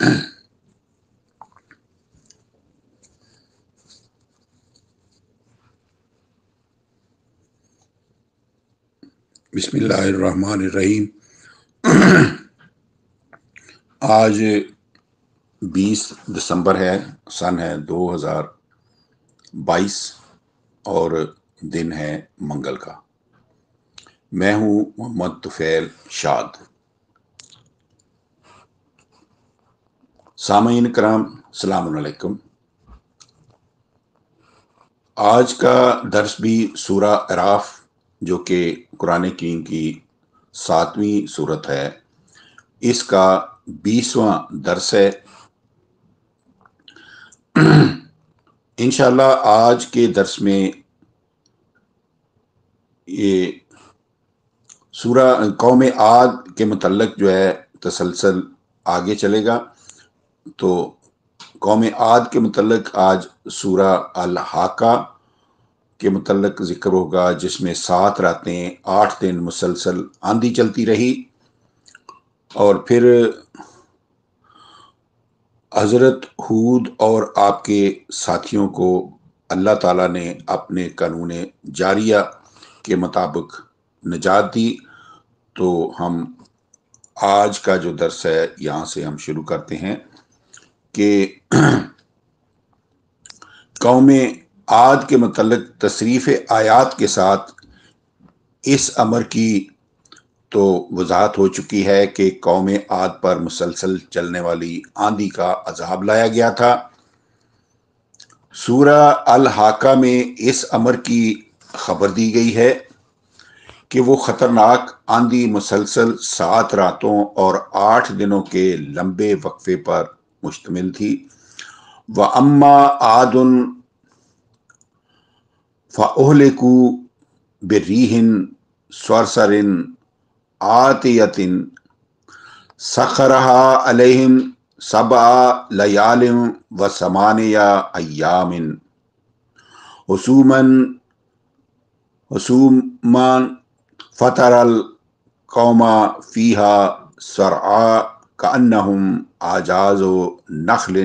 بسم اللہ الرحمن الرحیم۔ آج 20 دسمبر ہے، سن ہے 2022 اور دن ہے منگل کا۔ میں ہوں محمد طفیل شاد۔ سامعین کرام السلام علیکم۔ آج کا درس بھی سورہ اعراف جو کہ قرآن کریم کی 7ویں سورت ہے، اس کا 20واں درس ہے۔ انشاءاللہ آج کے درس میں یہ سورہ قوم عاد کے متعلق جو ہے تسلسل آگے چلے گا۔ تو قوم عاد کے متعلق آج سورہ الحاقہ کے متعلق ذکر ہوگا، جس میں 7 راتیں 8 دن مسلسل آندھی چلتی رہی، اور پھر حضرت ہود اور آپ کے ساتھیوں کو اللہ تعالیٰ نے اپنے قانون جاریہ کے مطابق نجات دی۔ تو ہم آج کا جو درس ہے یہاں سے ہم شروع کرتے ہیں کہ قوم عاد کے متعلق تصریف آیات کے ساتھ اس امر کی تو وضاحت ہو چکی ہے کہ قوم عاد پر مسلسل چلنے والی آندھی کا عذاب لایا گیا تھا۔ سورہ الحاقہ میں اس امر کی خبر دی گئی ہے کہ وہ خطرناک آندھی مسلسل 7 راتوں اور 8 دنوں کے لمبے وقفے پر مشتمل تھی۔ وَأَمَّا عَادٌ فَأُهْلِكُوا بِرِيحٍ صَرْصَرٍ عَاتِيَةٍ سَخَّرَهَا عَلَيْهِمْ 7 لَيَالٍ و8 أَيَّامٍ حُسُومًا فَتَرَى الْقَوْمَ فِيهَا صَرْعَىٰ كَأَنَّهُمْ أَعْجَازُ نَخْلٍ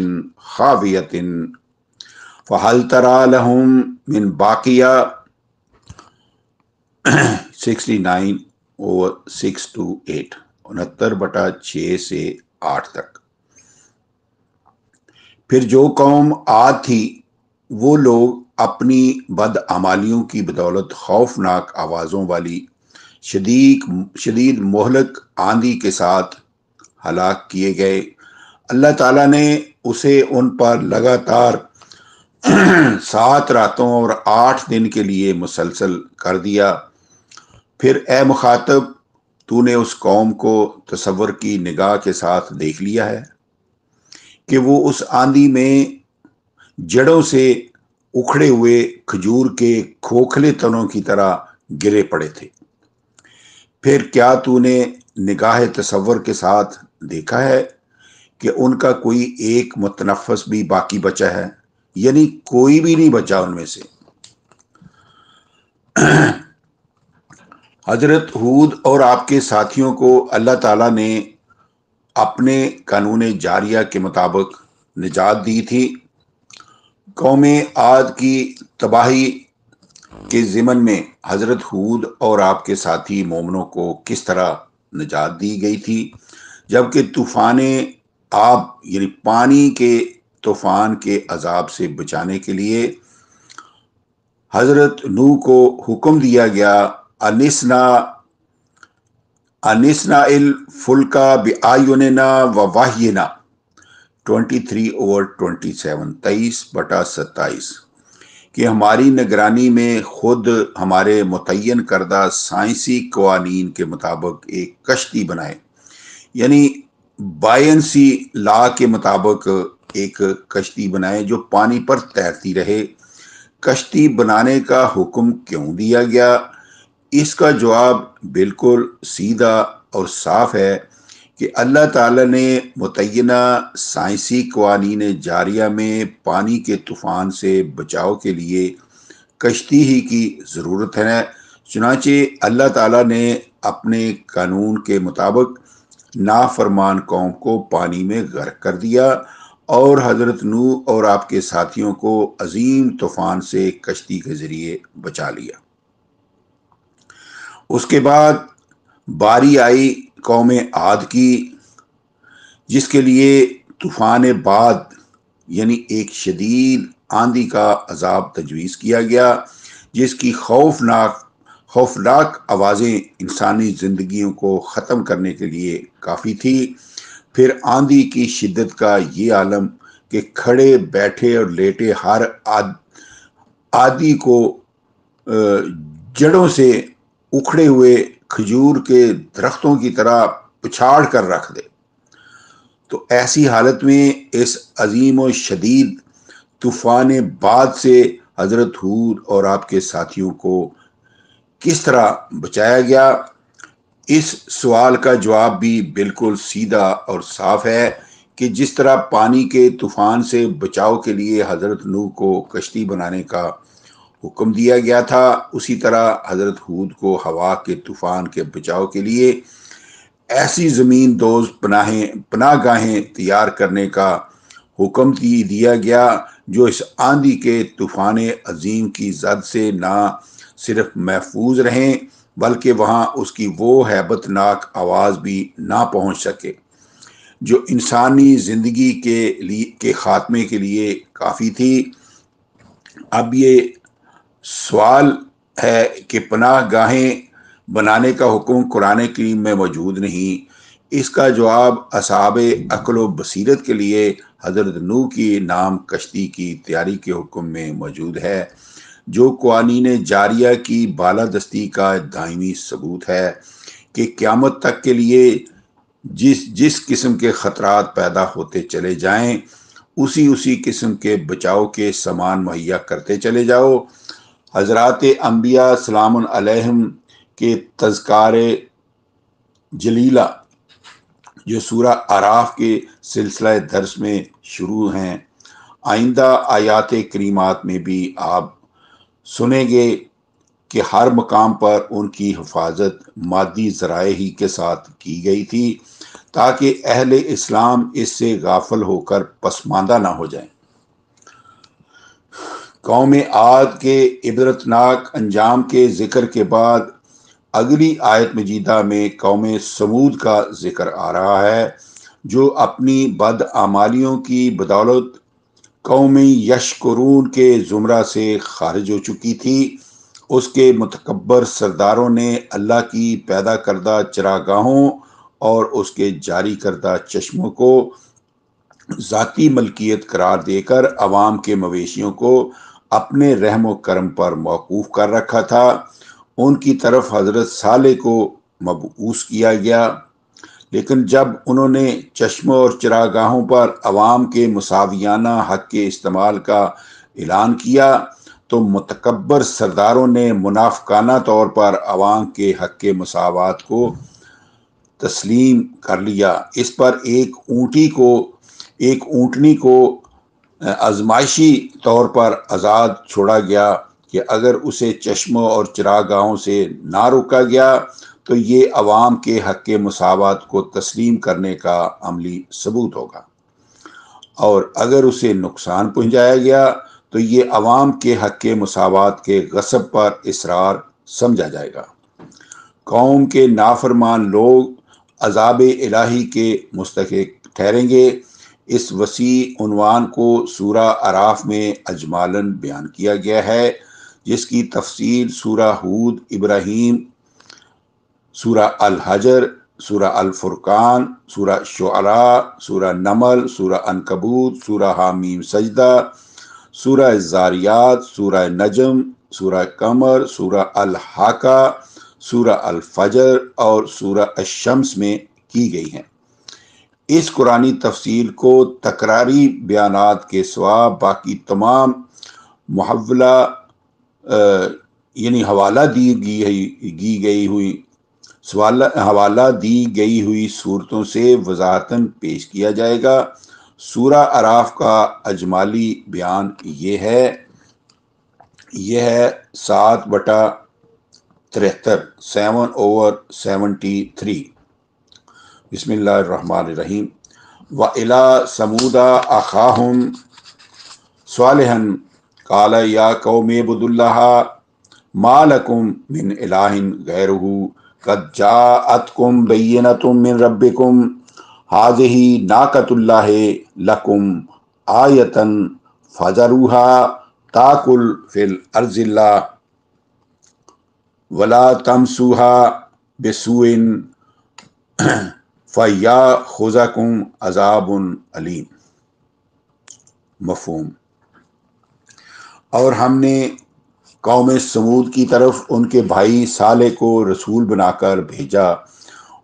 خَاوِيَةٍ فَهَلْ تَرَىٰ لَهُم مِّن بَاقِیَةٍ 69/6-8 69/6 سے 8 تک۔ پھر جو قوم عاد تھی وہ لوگ اپنی بدعمالیوں کی بدولت خوفناک آوازوں والی شدید مہلک آندھی کے ساتھ ہلاک کیے گئے۔ اللہ تعالیٰ نے اسے ان پر لگاتار 7 راتوں اور 8 دن کے لیے مسلسل کر دیا۔ پھر اے مخاطب، تو نے اس قوم کو تصور کی نگاہ کے ساتھ دیکھ لیا ہے کہ وہ اس آندھی میں جڑوں سے اکھڑے ہوئے کھجور کے کھوکھلے تنوں کی طرح گرے پڑے تھے۔ پھر کیا تو نے نگاہ تصور کے ساتھ دیکھا ہے کہ ان کا کوئی ایک متنفس بھی باقی بچا ہے؟ یعنی کوئی بھی نہیں بچا ان میں سے۔ حضرت ہود اور آپ کے ساتھیوں کو اللہ تعالیٰ نے اپنے قانون جاریہ کے مطابق نجات دی تھی۔ قوم عاد کی تباہی کے ضمن میں حضرت ہود اور آپ کے ساتھی مومنوں کو کس طرح نجات دی گئی تھی، جبکہ طوفان آب یعنی پانی کے طوفان کے عذاب سے بچانے کے لیے حضرت نوح کو حکم دیا گیا انِّسْنَا الْفُلْکَ بِأَعْیُنِنَا وَوَحْیِنَا 23/27 23/27 کہ ہماری نگرانی میں خود ہمارے متعین کردہ سائنسی قوانین کے مطابق ایک کشتی بنائے، یعنی بائنسی لا کے مطابق ایک کشتی بنائے جو پانی پر تیرتی رہے۔ کشتی بنانے کا حکم کیوں دیا گیا؟ اس کا جواب بالکل سیدھا اور صاف ہے کہ اللہ تعالیٰ نے متعینہ سائنسی قوانین جاریہ میں پانی کے طوفان سے بچاؤ کے لیے کشتی ہی کی ضرورت ہے۔ چنانچہ اللہ تعالیٰ نے اپنے قانون کے مطابق نافرمان قوم کو پانی میں غرق کر دیا اور حضرت نوح اور آپ کے ساتھیوں کو عظیم طوفان سے کشتی کے ذریعے بچا لیا۔ اس کے بعد باری آئی قوم عاد کی، جس کے لیے طوفان بعد یعنی ایک شدید آندھی کا عذاب تجویز کیا گیا، جس کی خوفناک آوازیں انسانی زندگیوں کو ختم کرنے کے لیے کافی تھی۔ پھر آندھی کی شدت کا یہ عالم کہ کھڑے بیٹھے اور لیٹے ہر عادی کو جڑوں سے اکھڑے ہوئے کھجور کے درختوں کی طرح پچھاڑ کر رکھ دے۔ تو ایسی حالت میں اس عظیم و شدید طوفان بعد سے حضرت ہود اور آپ کے ساتھیوں کو کس طرح بچایا گیا، اس سوال کا جواب بھی بالکل سیدھا اور صاف ہے کہ جس طرح پانی کے طوفان سے بچاؤ کے لیے حضرت نوح کو کشتی بنانے کا حکم دیا گیا تھا، اسی طرح حضرت ہود کو ہوا کے طوفان کے بچاؤ کے لیے ایسی زمین دوز پناہ گاہیں تیار کرنے کا حکم دیا گیا جو اس آندھی کے طوفان عظیم کی زد سے نہ صرف محفوظ رہیں بلکہ وہاں اس کی وہ ہیبت ناک آواز بھی نہ پہنچ سکے جو انسانی زندگی کے خاتمے کے لیے کافی تھی۔ اب یہ سوال ہے کہ پناہ گاہیں بنانے کا حکم قرآن کریم میں موجود نہیں، اس کا جواب اصحاب عقل و بصیرت کے لیے حضرت نوح کی نام کشتی کی تیاری کے حکم میں موجود ہے، جو قوانین جاریہ کی بالادستی کا دائمی ثبوت ہے کہ قیامت تک کے لیے جس قسم کے خطرات پیدا ہوتے چلے جائیں اسی قسم کے بچاؤ کے سامان مہیا کرتے چلے جاؤ۔ حضرات انبیاء سلام علیہم کے تذکار جلیلہ جو سورہ اعراف کے سلسلہ درس میں شروع ہیں، آئندہ آیات کریمات میں بھی آپ سنیں گے کہ ہر مقام پر ان کی حفاظت مادی ذرائع ہی کے ساتھ کی گئی تھی تاکہ اہل اسلام اس سے غافل ہو کر پسماندہ نہ ہو جائیں۔ قوم عاد کے عبرتناک انجام کے ذکر کے بعد اگلی آیت مجیدہ میں قوم سمود کا ذکر آ رہا ہے، جو اپنی بدعمالیوں کی بدولت قوم یشکرون کے زمرہ سے خارج ہو چکی تھی۔ اس کے متکبر سرداروں نے اللہ کی پیدا کردہ چراگاہوں اور اس کے جاری کردہ چشموں کو ذاتی ملکیت قرار دے کر عوام کے مویشیوں کو اپنے رحم و کرم پر موقوف کر رکھا تھا۔ ان کی طرف حضرت صالح کو مبعوث کیا گیا، لیکن جب انہوں نے چشموں اور چراگاہوں پر عوام کے مساویانہ حق کے استعمال کا اعلان کیا تو متکبر سرداروں نے منافقانہ طور پر عوام کے حق کے مساوات کو تسلیم کر لیا۔ اس پر ایک اونٹنی کو آزمائشی طور پر آزاد چھوڑا گیا کہ اگر اسے چشموں اور چراگاہوں سے نہ روکا گیا تو یہ عوام کے حق کے مساوات کو تسلیم کرنے کا عملی ثبوت ہوگا، اور اگر اسے نقصان پہنچایا گیا تو یہ عوام کے حق کے مساوات کے غصب پر اصرار سمجھا جائے گا۔ قوم کے نافرمان لوگ عذاب الہی کے مستحق ٹھہریں گے۔ اس وسیع عنوان کو سورہ اعراف میں اجمالاً بیان کیا گیا ہے، جس کی تفصیل سورہ ہود، ابراہیم، سورہ الحجر، سورہ الفرقان، سورہ شعراء، سورہ نمل، سورہ عنکبوت، سورہ حامیم سجدہ، سورہ الذاریات، سورہ نجم، سورہ قمر، سورہ الحاقہ، سورہ الفجر اور سورہ الشمس میں کی گئی ہیں۔ اس قرآنی تفصیل کو تکراری بیانات کے سوا باقی تمام محولہ یعنی حوالہ دی گئی ہوئی صورتوں سے وضاحتاً پیش کیا جائے گا۔ سورہ اعراف کا اجمالی بیان یہ ہے 7/73 7/73۔ بسم اللہ الرحمن الرحیم وَإِلَى ثَمُودَ أَخَاهُمْ صَالِحًا قَالَ يَا قَوْمِ اعْبُدُوا اللَّهَ مَا لَكُمْ مِنْ إِلَٰهٍ غَيْرُهُ قَدْ جَاءَتْكُمْ بَيِّنَةٌ مِنْ رَبِّكُمْ هَٰذِهِ نَاقَةُ اللَّهِ لَكُمْ آيَةً فَذَرُوهَا تَأْكُلْ فِي الْأَرْضِ اللَّهِ وَلَا تَمْسُوهَا بِسُوءٍ فَيَأْخُذَكُمْ عَذَابٌ أَلِيمٌ۔ مفہوم۔ اور ہم نے قوم سمود کی طرف ان کے بھائی صالح کو رسول بنا کر بھیجا۔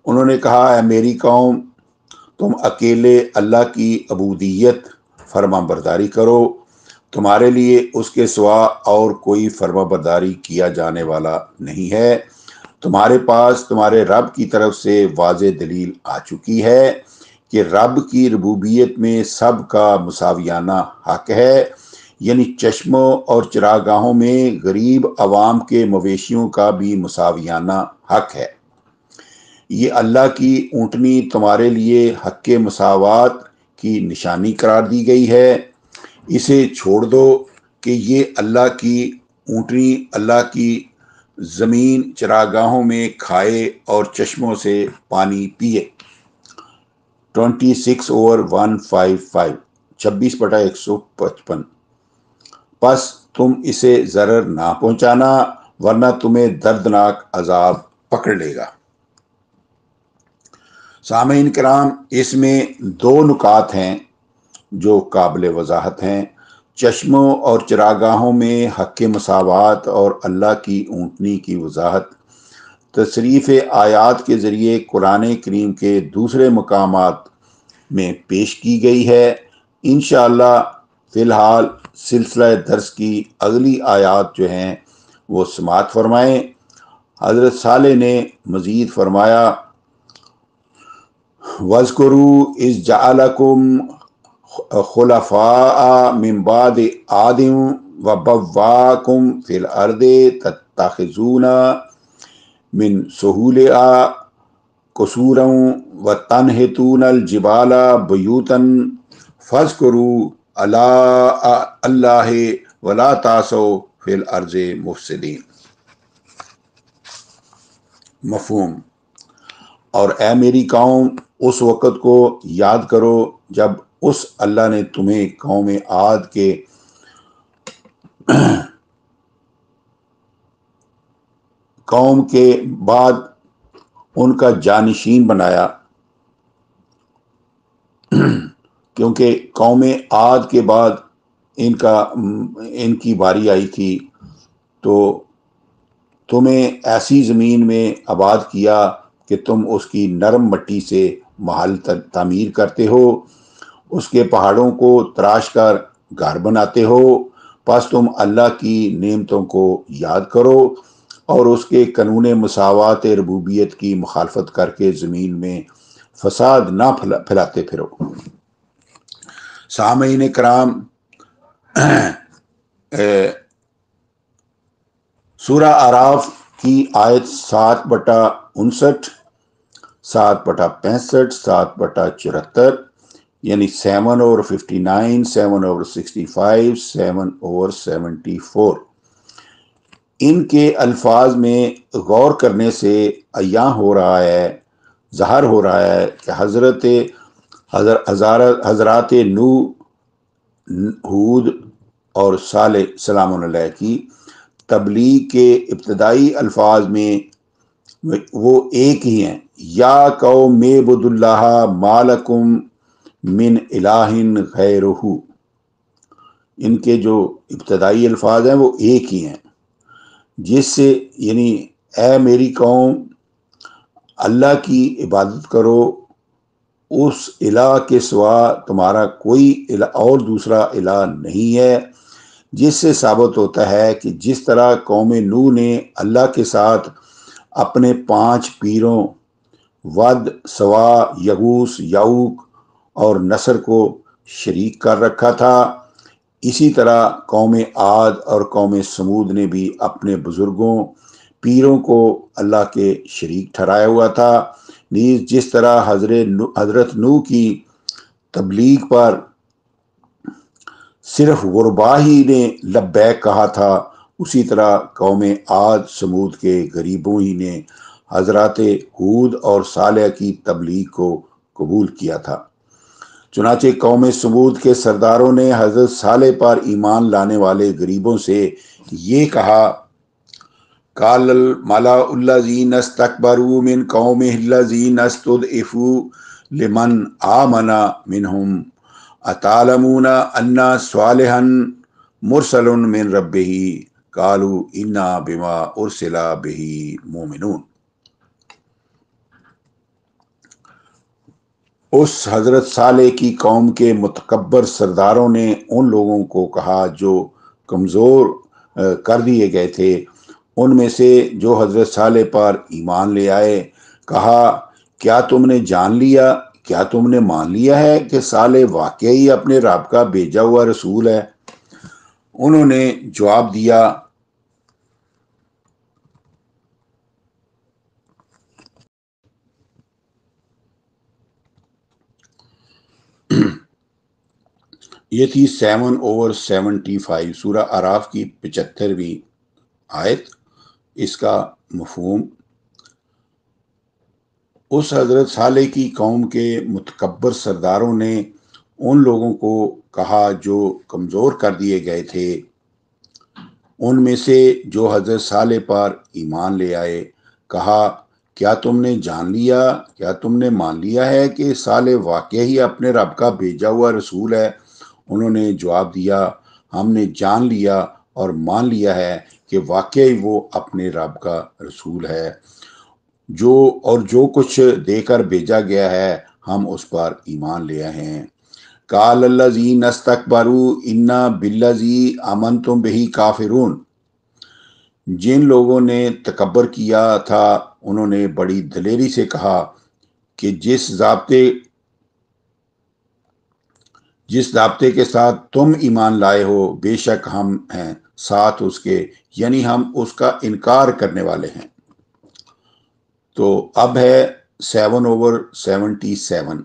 انہوں نے کہا، اے میری قوم، تم اکیلے اللہ کی عبودیت فرما برداری کرو، تمہارے لیے اس کے سوا اور کوئی فرما برداری کیا جانے والا نہیں ہے۔ تمہارے پاس تمہارے رب کی طرف سے واضح دلیل آ چکی ہے کہ رب کی ربوبیت میں سب کا مساویانہ حق ہے، یعنی چشموں اور چراگاہوں میں غریب عوام کے مویشیوں کا بھی مساویانہ حق ہے۔ یہ اللہ کی اونٹنی تمہارے لیے حق مساوات کی نشانی قرار دی گئی ہے، اسے چھوڑ دو کہ یہ اللہ کی اونٹنی اللہ کی زمین چراگاہوں میں کھائے اور چشموں سے پانی پیے۔ 26/155 26/155۔ پس تم اسے ضرر نہ پہنچانا ورنہ تمہیں دردناک عذاب پکڑ لے گا۔ سامعین کرام، اس میں دو نکات ہیں جو قابل وضاحت ہیں۔ چشموں اور چراگاہوں میں حق مساوات اور اللہ کی اونٹنی کی وضاحت تصریف آیات کے ذریعے قرآن کریم کے دوسرے مقامات میں پیش کی گئی ہے۔ انشاءاللہ فی الحال سلسلہ درس کی اگلی آیات جو ہیں وہ سماعت فرمائیں۔ حضرت صالح نے مزید فرمایا، وَاذْكُرُوا إِذْ جَعَلَكُمْ خُلَفَاءَ مِنْ بَعْدِ عَادٍ وَبَوَّأَكُمْ فِي الْأَرْضِ تَتَّخِذُونَ مِنْ سُهُولِهَا قُصُورًا وَتَنْحِتُونَ الْجِبَالَ بُيُوتًا فَاذْكُرُوا آلاءَ اللَّهِ وَلَا تَعْثَوْا فِي الْأَرْضِ مُفْسِدِينَ۔ مفہوم۔ اور اے میری قوم، اس وقت کو یاد کرو جب اس اللہ نے تمہیں قوم عاد کے قوم کے بعد ان کا جانشین بنایا، کیونکہ قوم عاد کے بعد ان کی باری آئی تھی، تو تمہیں ایسی زمین میں آباد کیا کہ تم اس کی نرم مٹی سے محل تعمیر کرتے ہو، اس کے پہاڑوں کو تراش کر گھر بناتے ہو۔ پس تم اللہ کی نعمتوں کو یاد کرو اور اس کے قانون مساوات ربوبیت کی مخالفت کر کے زمین میں فساد نہ پھیلاتے پھرو۔ سامعین کرام، سورہ اعراف کی آیت 7/59، 7/65، 7/74، یعنی 7/59، 7/65، 7/74، ان کے الفاظ میں غور کرنے سے عیاں ہو رہا ہے، ظاہر ہو رہا ہے کہ حضرات نوح، ہود اور صالح سلام علیہ کی تبلیغ کے ابتدائی الفاظ میں وہ ایک ہی ہیں، یا قوم اعبدوا اللہ ما لکم من الہ غیرہ۔ ان کے جو ابتدائی الفاظ ہیں وہ ایک ہی ہیں، جس سے یعنی اے میری قوم، اللہ کی عبادت کرو، اس الہ کے سوا تمہارا کوئی اور دوسرا الہ نہیں ہے، جس سے ثابت ہوتا ہے کہ جس طرح قوم نوح نے اللہ کے ساتھ اپنے 5 پیروں ود، سوا، یغوث، یعوق اور نصر کو شریک کر رکھا تھا، اسی طرح قوم عاد اور قوم سمود نے بھی اپنے بزرگوں، پیروں کو اللہ کے شریک ٹھہرایا ہوا تھا۔ نیز جس طرح حضرت نوح کی تبلیغ پر صرف غربا ہی نے لبیک کہا تھا، اسی طرح قوم عاد سمود کے غریبوں ہی نے حضرات ہود اور صالح کی تبلیغ کو قبول کیا تھا۔ چنانچہ قوم سمود کے سرداروں نے حضرت صالح پر ایمان لانے والے غریبوں سے یہ کہا، قال الملأ الذین استکبروا من قومہ الذین استضعفوا لمن آمن منہم اتعلمون ان صالحا مرسل من ربہ قالوا انا بما ارسل بہ مؤمنون۔ اس حضرت صالح کی قوم کے متکبر سرداروں نے ان لوگوں کو کہا جو کمزور کر دیے گئے تھے، ان میں سے جو حضرت صالح پر ایمان لے آئے، کہا، کیا تم نے جان لیا، کیا تم نے مان لیا ہے کہ صالح واقعی اپنے رب کا بھیجا ہوا رسول ہے؟ انہوں نے جواب دیا، یہ تھی 7/75 سورہ اعراف کی 75ویں آیت۔ اس کا مفہوم، اس حضرت صالح کی قوم کے متکبر سرداروں نے ان لوگوں کو کہا جو کمزور کر دیے گئے تھے، ان میں سے جو حضرت صالح پر ایمان لے آئے، کہا، کیا تم نے جان لیا، کیا تم نے مان لیا ہے کہ صالح واقعی اپنے رب کا بھیجا ہوا رسول ہے؟ انہوں نے جواب دیا، ہم نے جان لیا اور مان لیا ہے کہ واقعی وہ اپنے رب کا رسول ہے، جو کچھ دے کر بھیجا گیا ہے ہم اس پر ایمان لے آئے ہیں۔ قال الذین استکبروا انا بالذی آمنتم بہ کافرون۔ جن لوگوں نے تکبر کیا تھا انہوں نے بڑی دلیری سے کہا کہ جس ضابطے کے ساتھ تم ایمان لائے ہو بے شک ہم ہیں ساتھ اس کے، یعنی ہم اس کا انکار کرنے والے ہیں۔ تو اب ہے 7/77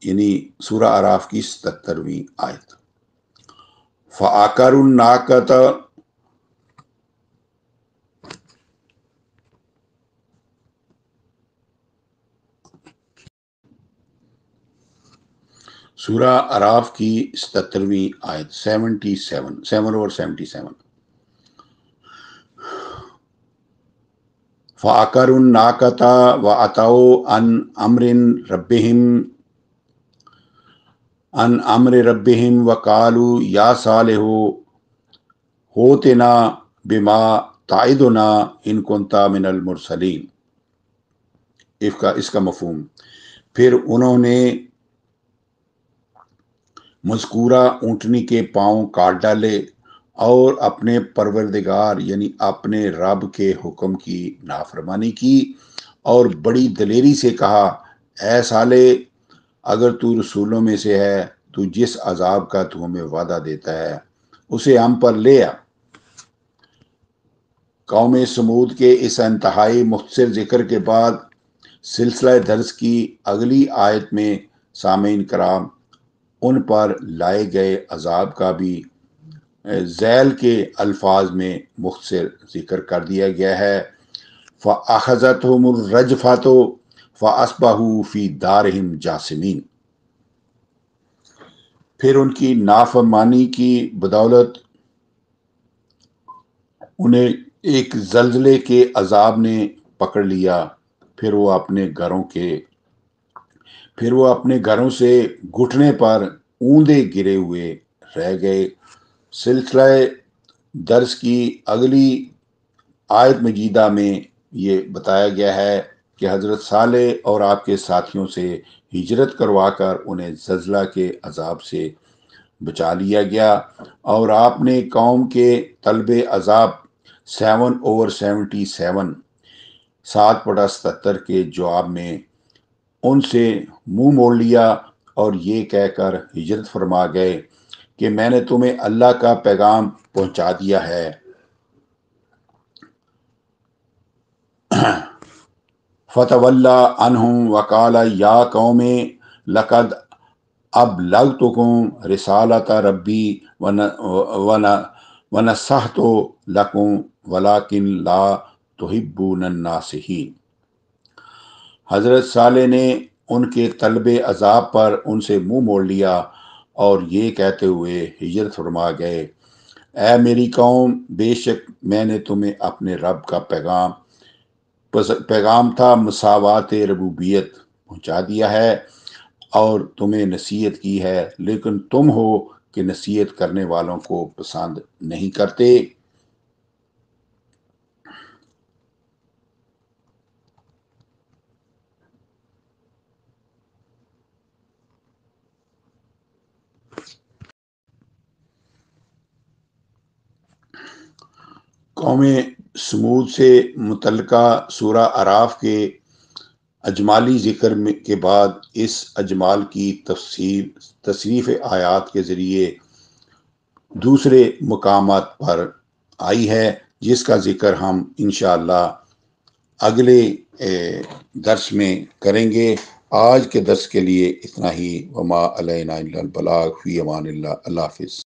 یعنی سورہ اعراف کی 77ویں آیت۔ فَعَقَرُوا النَّاقَةَ، سورہ اعراف کی 77ویں آیت 7/77۔ فَعَقَرُوا النَّاقَةَ وَعَتَوْا عن امر ربهم وقالوا یا صالح ائتنا بما تعدنا ان كنت من المرسلین۔ اس کا مفہوم، پھر انہوں نے مذکورہ اونٹنی کے پاؤں کاٹ ڈالے اور اپنے پروردگار یعنی اپنے رب کے حکم کی نافرمانی کی اور بڑی دلیری سے کہا، اے صالح، اگر تو رسولوں میں سے ہے تو جس عذاب کا تو ہمیں وعدہ دیتا ہے اسے ہم پر لے آ۔ قوم سمود کے اس انتہائی مختصر ذکر کے بعد سلسلہ درس کی اگلی آیت میں سامعین کرام ان پر لائے گئے عذاب کا بھی ذیل کے الفاظ میں مختصر ذکر کر دیا گیا ہے۔ فَأَخَذَتْهُمُ الرَّجْفَةُ فَأَصْبَحُوا فِي دَارِهِمْ جَاثِمِينَ۔ پھر ان کی نافرمانی کی بدولت انہیں ایک زلزلے کے عذاب نے پکڑ لیا، پھر وہ اپنے گھروں سے گھٹنے پر اوندے گرے ہوئے رہ گئے۔ سلسلہ درس کی اگلی آیت مجیدہ میں یہ بتایا گیا ہے کہ حضرت صالح اور آپ کے ساتھیوں سے ہجرت کروا کر انہیں زلزلہ کے عذاب سے بچا لیا گیا، اور آپ نے قوم کے طلب عذاب 7/77 7/77 کے جواب میں ان سے منہ موڑ لیا اور یہ کہہ کر ہجرت فرما گئے کہ میں نے تمہیں اللہ کا پیغام پہنچا دیا ہے۔ فتولا عنہم وقال یا قوم لقد ابلغتکم رسالۃ ربی ونصحت لکم ولکن لا تحبون الناصحین۔ حضرت صالح نے ان کے طلب عذاب پر ان سے منہ موڑ لیا اور یہ کہتے ہوئے ہجرت فرما گئے، اے میری قوم، بے شک میں نے تمہیں اپنے رب کا پیغام تھا مساوات ربوبیت پہنچا دیا ہے اور تمہیں نصیحت کی ہے، لیکن تم ہو کہ نصیحت کرنے والوں کو پسند نہیں کرتے۔ قوم سمود سے متعلقہ سورہ اعراف کے اجمالی ذکر کے بعد اس اجمال کی تصریف آیات کے ذریعے دوسرے مقامات پر آئی ہے، جس کا ذکر ہم انشاءاللہ اگلے درس میں کریں گے۔ آج کے درس کے لیے اتنا ہی، وما علینا الا البلاغ، فی امان اللہ، اللہ حافظ۔